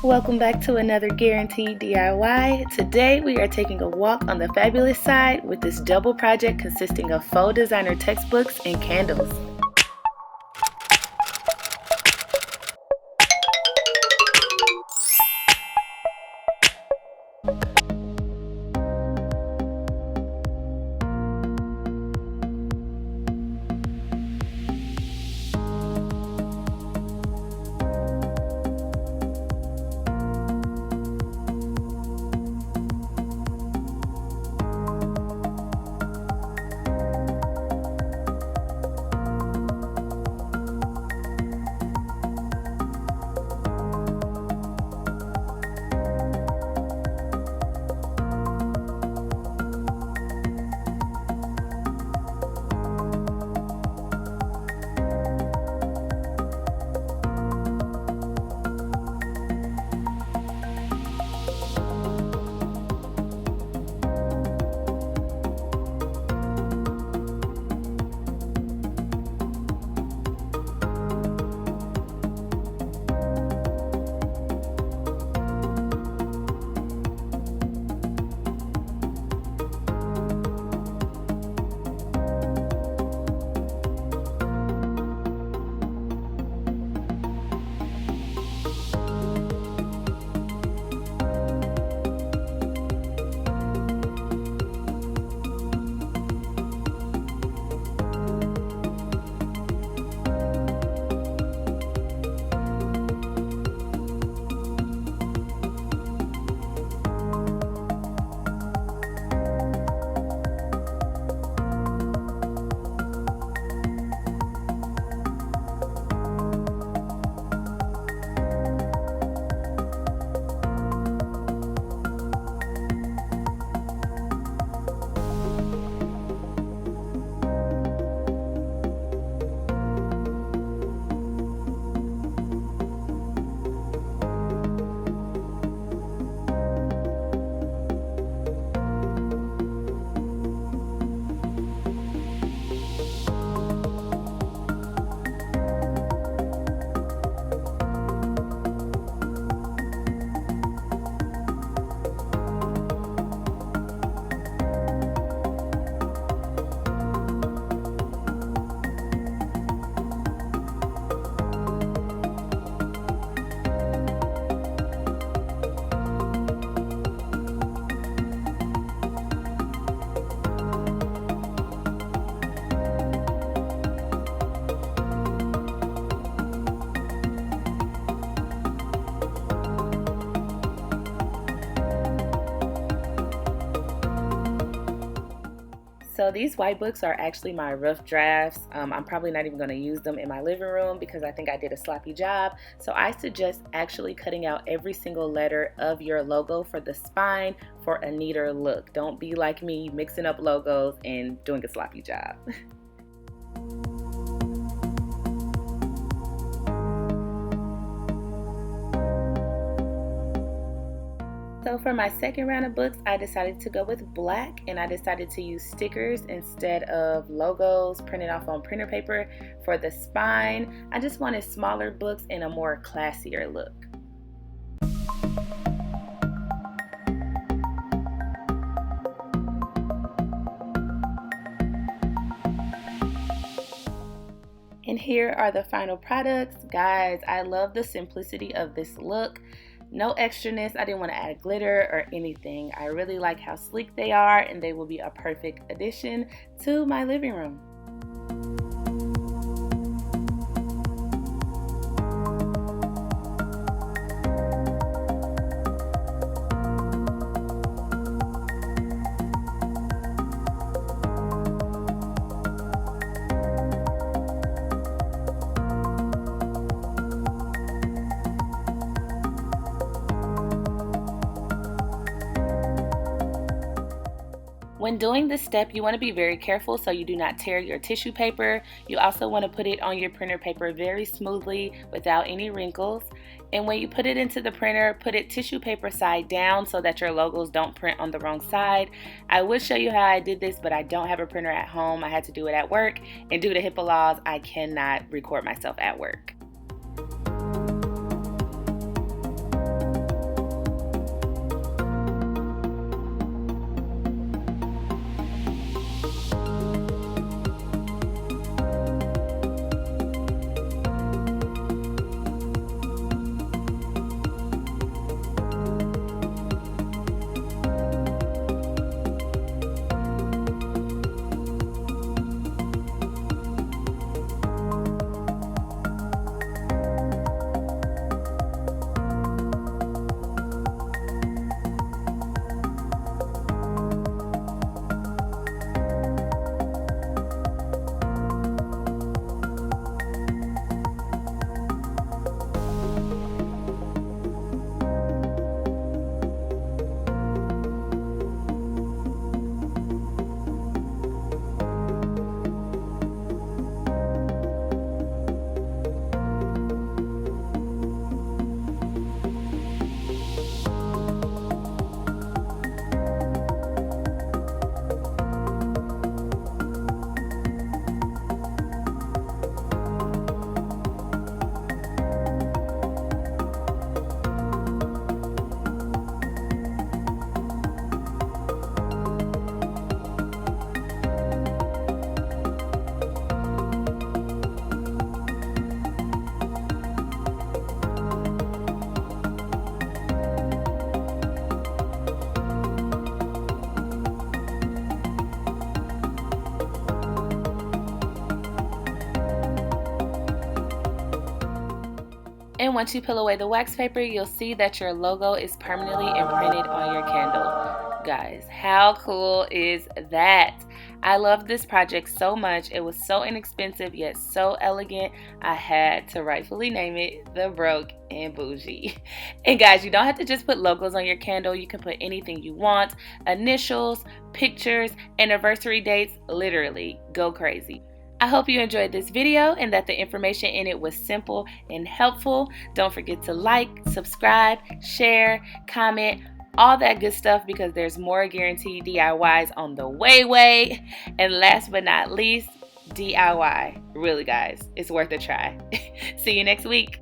Welcome back to another Guaranteed DIY. Today we are taking a walk on the fabulous side with this double project consisting of faux designer textbooks and candles. So these white books are actually my rough drafts. I'm probably not even going to use them in my living room because I think I did a sloppy job. So I suggest actually cutting out every single letter of your logo for the spine for a neater look. Don't be like me, mixing up logos and doing a sloppy job. So for my second round of books, I decided to go with black, and I decided to use stickers instead of logos printed off on printer paper. For the spine, I just wanted smaller books and a more classier look. And here are the final products. Guys, I love the simplicity of this look. No extraness. I didn't want to add glitter or anything. I really like how sleek they are, and they will be a perfect addition to my living room. When doing this step, you want to be very careful so you do not tear your tissue paper. You also want to put it on your printer paper very smoothly without any wrinkles. And when you put it into the printer, put it tissue paper side down so that your logos don't print on the wrong side. I would show you how I did this, but I don't have a printer at home. I had to do it at work, and due to HIPAA laws, I cannot record myself at work. once you peel away the wax paper, you'll see that your logo is permanently imprinted on your candle. Guys, how cool is that? I love this project so much. It was so inexpensive yet so elegant. I had to rightfully name it the Broke and Bougie. And guys, you don't have to just put logos on your candle. You can put anything you want. Initials, pictures, anniversary dates, literally go crazy. I hope you enjoyed this video and that the information in it was simple and helpful. Don't forget to like, subscribe, share, comment, all that good stuff, because there's more guaranteed DIYs on the way. And last but not least, DIY. Really, guys, it's worth a try. See you next week.